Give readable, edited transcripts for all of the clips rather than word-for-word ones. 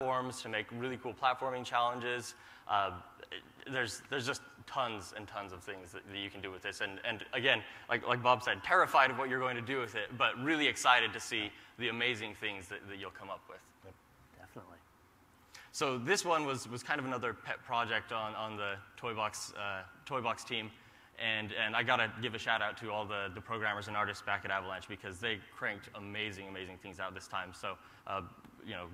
platforms to make really cool platforming challenges. There's just tons and tons of things that you can do with this. And again, like Bob said, terrified of what you're going to do with it, but really excited to see the amazing things that you'll come up with. Yep. Definitely. So this one was kind of another pet project on the Toybox team. And I got to give a shout out to all the programmers and artists back at Avalanche because they cranked amazing things out this time. So,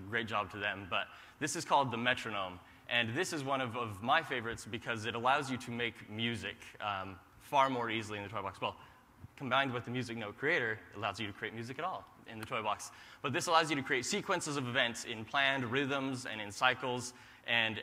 great job to them. But this is called the Metronome. And this is one of my favorites because it allows you to make music far more easily in the Toybox. Well, combined with the music note creator, it allows you to create music at all in the Toybox. But this allows you to create sequences of events in planned rhythms and in cycles and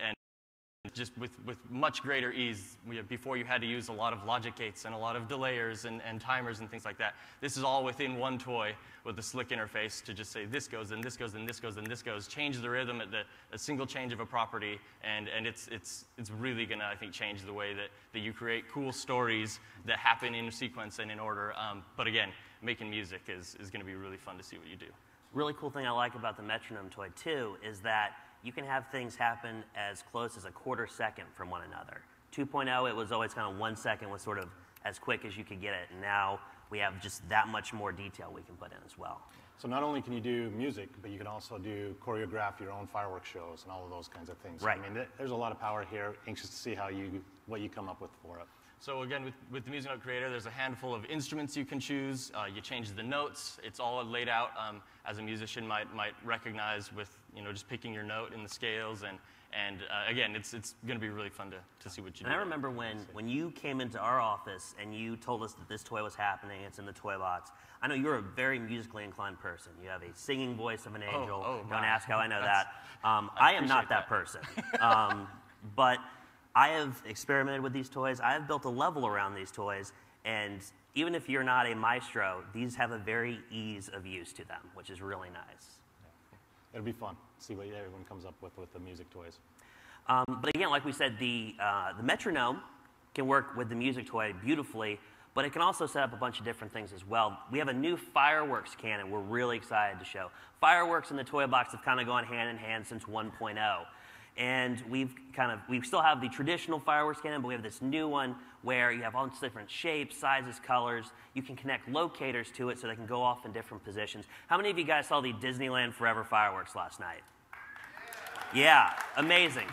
just with much greater ease. Before you had to use a lot of logic gates and a lot of delayers and timers and things like that. This is all within one toy with a slick interface to just say this goes and this goes and this goes and this goes. Change the rhythm at a single change of a property, and it's really gonna, I think, change the way that you create cool stories that happen in sequence and in order. But again, making music is gonna be really fun to see what you do. Really cool thing I like about the Metronome toy too is that you can have things happen as close as a quarter second from one another. 2.0, it was always kind of 1 second was sort of as quick as you could get it, and now we have just that much more detail we can put in as well. So not only can you do music, but you can also choreograph your own fireworks shows and all of those kinds of things. Right. So, I mean, there's a lot of power here. Anxious to see what you come up with for it. So again, with the Music Note Creator, there's a handful of instruments you can choose. You change the notes. It's all laid out as a musician might recognize with just picking your note in the scales. And again, it's going to be really fun to see what you do. And I remember when you came into our office and you told us that this toy was happening, it's in the toy box. I know you're a very musically inclined person. You have a singing voice of an angel. Don't ask how I know that. I am not that person. But I have experimented with these toys. I have built a level around these toys, and even if you're not a maestro, these have a very ease of use to them, which is really nice. Yeah. It'll be fun. See what everyone comes up with the music toys. But again, like we said, the Metronome can work with the music toy beautifully, but it can also set up a bunch of different things as well. We have a new fireworks cannon we're really excited to show. Fireworks and the toy box have kind of gone hand in hand since 1.0. And we still have the traditional fireworks cannon, but we have this new one where you have all these different shapes, sizes, colors. You can connect locators to it so they can go off in different positions. How many of you guys saw the Disneyland Forever fireworks last night? Yeah, amazing.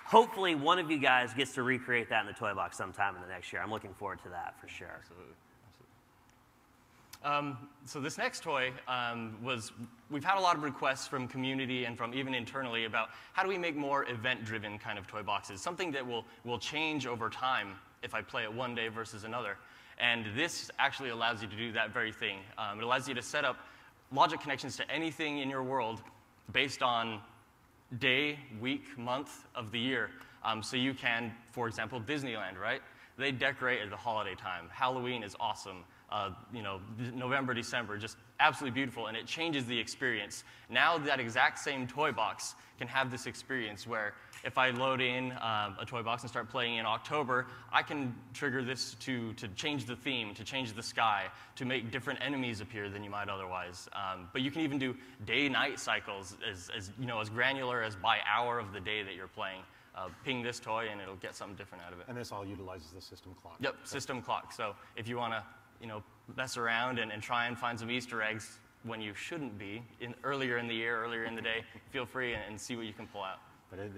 Hopefully one of you guys gets to recreate that in the toy box sometime in the next year. I'm looking forward to that for sure. Absolutely. So this next toy we've had a lot of requests from community and from even internally about how do we make more event-driven kind of toy boxes, something that will change over time if I play it one day versus another. And this actually allows you to do that very thing. It allows you to set up logic connections to anything in your world based on day, week, month of the year. So you can, for example, Disneyland, right? They decorate at the holiday time. Halloween is awesome. November, December, just absolutely beautiful, and it changes the experience. Now that exact same toy box can have this experience where if I load in a toy box and start playing in October, I can trigger this to change the theme, to change the sky, to make different enemies appear than you might otherwise. But you can even do day-night cycles as granular as by hour of the day that you're playing. Ping this toy and it'll get something different out of it. And this all utilizes the system clock. Yep, system clock. So if you want to mess around and try and find some Easter eggs when you shouldn't be, earlier in the year, earlier in the day, feel free and see what you can pull out. But it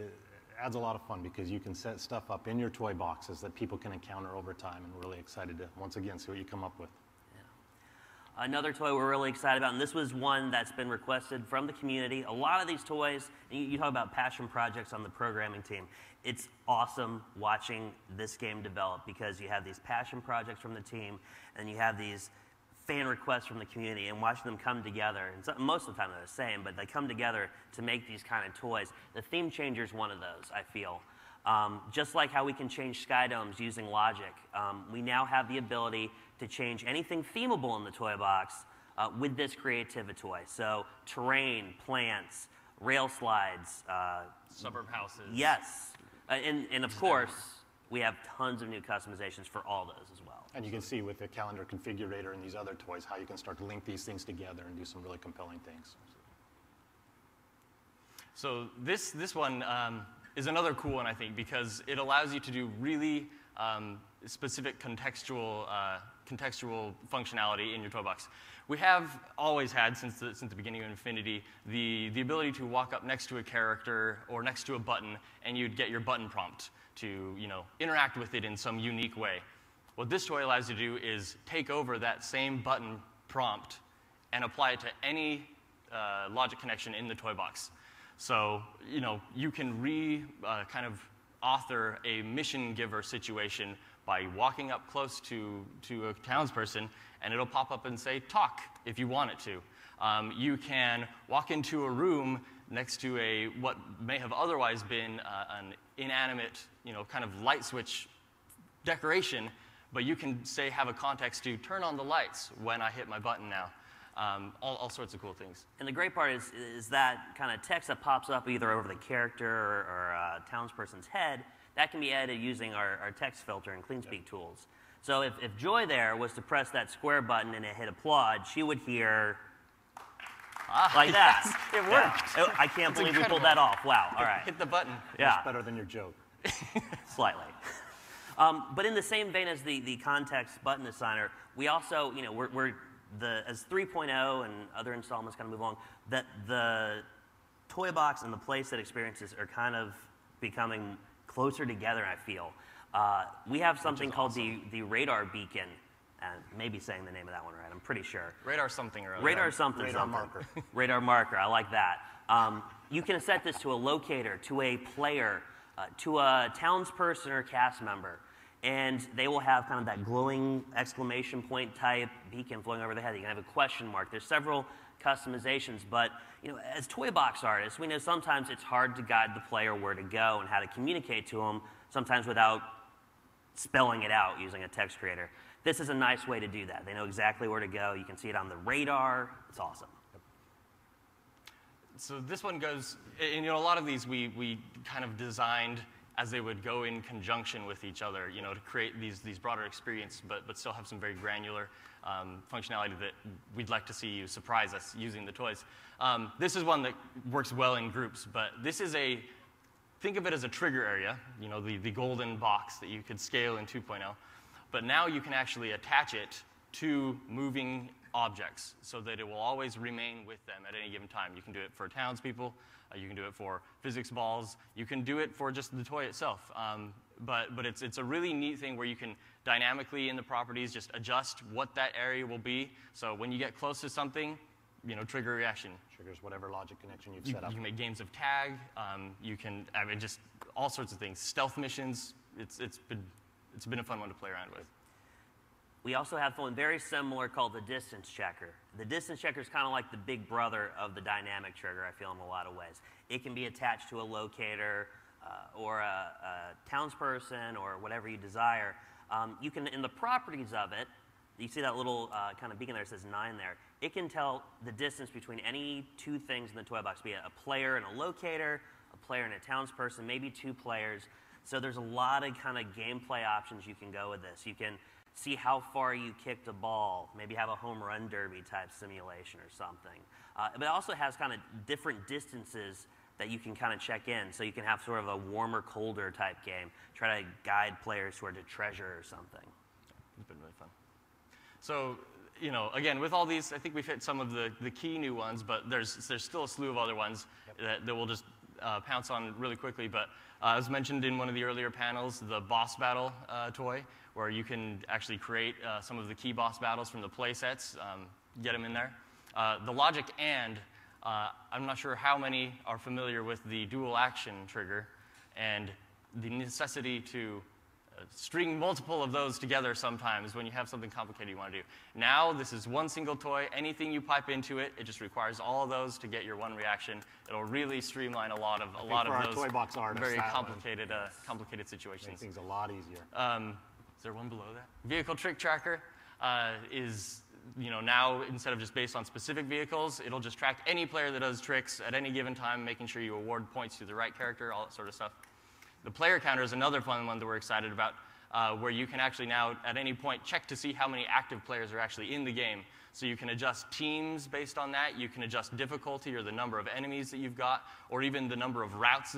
adds a lot of fun because you can set stuff up in your toy boxes that people can encounter over time, and we're really excited to, once again, see what you come up with. Yeah. Another toy we're really excited about, and this was one that's been requested from the community. A lot of these toys, you talk about passion projects on the programming team. It's awesome watching this game develop because you have these passion projects from the team and you have these fan requests from the community, and watching them come together. And so, most of the time they're the same, but they come together to make these kind of toys. The Theme Changer is one of those, I feel. Just like how we can change sky domes using logic, we now have the ability to change anything themable in the toy box with this creativity toy. So terrain, plants, rail slides. Suburb houses. Yes. And of course, we have tons of new customizations for all those as well. And you can see with the calendar configurator and these other toys how you can start to link these things together and do some really compelling things. So this one is another cool one, I think, because it allows you to do really specific contextual functionality in your toy box. We have always had, since the beginning of Infinity, the ability to walk up next to a character or next to a button, and you'd get your button prompt to interact with it in some unique way. What this toy allows you to do is take over that same button prompt and apply it to any logic connection in the toy box. So you can kind of author a mission giver situation by walking up close to a townsperson, and it'll pop up and say talk if you want it to. You can walk into a room next to what may have otherwise been an inanimate, kind of light switch decoration, but you can have a context to turn on the lights when I hit my button now. All sorts of cool things. And the great part is that kind of text that pops up either over the character or a townsperson's head, that can be added using our text filter and CleanSpeak tools. So if Joy there was to press that square button and it hit applaud, she would hear like that. Yes, it worked. Yeah. I can't believe we pulled that off. Wow, all right. Hit the button. Yeah. Much better than your joke. Slightly. But in the same vein as the context button assigner, we also, as 3.0 and other installments kind of move along, that the toy box and the playset experiences are kind of becoming closer together, I feel. We have something called the radar beacon. Maybe saying the name of that one right, I'm pretty sure. Radar something or other. Radar something. Radar marker. Radar marker, I like that. You can set this to a locator, to a player, to a townsperson or cast member. And they will have kind of that glowing exclamation point type beacon flowing over the head. You can have a question mark. There's several customizations, but as toy box artists, we know sometimes it's hard to guide the player where to go and how to communicate to them, sometimes without spelling it out using a text creator. This is a nice way to do that. They know exactly where to go. You can see it on the radar. It's awesome. So this one goes, a lot of these we kind of designed as they would go in conjunction with each other, to create these broader experiences, but still have some very granular functionality that we'd like to see you surprise us using the toys. This is one that works well in groups, but this is think of it as a trigger area, the golden box that you could scale in 2.0. But now you can actually attach it to moving objects so that it will always remain with them at any given time. You can do it for townspeople. You can do it for physics balls. You can do it for just the toy itself. But it's a really neat thing where you can dynamically in the properties just adjust what that area will be. So when you get close to something, trigger a reaction. Triggers whatever logic connection you've set up. You can make games of tag. You can, just all sorts of things. Stealth missions. It's been a fun one to play around with. We also have one very similar called the distance checker. The distance checker is kind of like the big brother of the dynamic trigger, I feel, in a lot of ways. It can be attached to a locator or a townsperson or whatever you desire. You can, in the properties of it, you see that little kind of beacon there that says 9 there. It can tell the distance between any two things in the toy box, be it a player and a locator, a player and a townsperson, maybe 2 players. So there's a lot of kind of gameplay options you can go with this. You can see how far you kicked a ball, maybe have a home run derby type simulation or something. But it also has kind of different distances that you can kind of check in. So you can have sort of a warmer, colder type game. Try to guide players toward a treasure or something. It's been really fun. So, again, with all these, I think we've hit some of the key new ones, but there's still a slew of other ones that we'll just pounce on really quickly. But as mentioned in one of the earlier panels, the boss battle toy, where you can actually create some of the key boss battles from the play sets, get them in there. The logic and, I'm not sure how many are familiar with the dual action trigger and the necessity to string multiple of those together sometimes when you have something complicated you want to do. Now, this is one single toy. Anything you pipe into it, it just requires all of those to get your one reaction. It'll really streamline a lot of those toy box artists, very complicated situations. Makes things a lot easier. Is there one below that? Vehicle trick tracker is, now instead of just based on specific vehicles, it'll just track any player that does tricks at any given time, making sure you award points to the right character, all that sort of stuff. The player counter is another fun one that we're excited about. where you can actually now, at any point, check to see how many active players are actually in the game. So you can adjust teams based on that. You can adjust difficulty or the number of enemies that you've got, or even the number of routes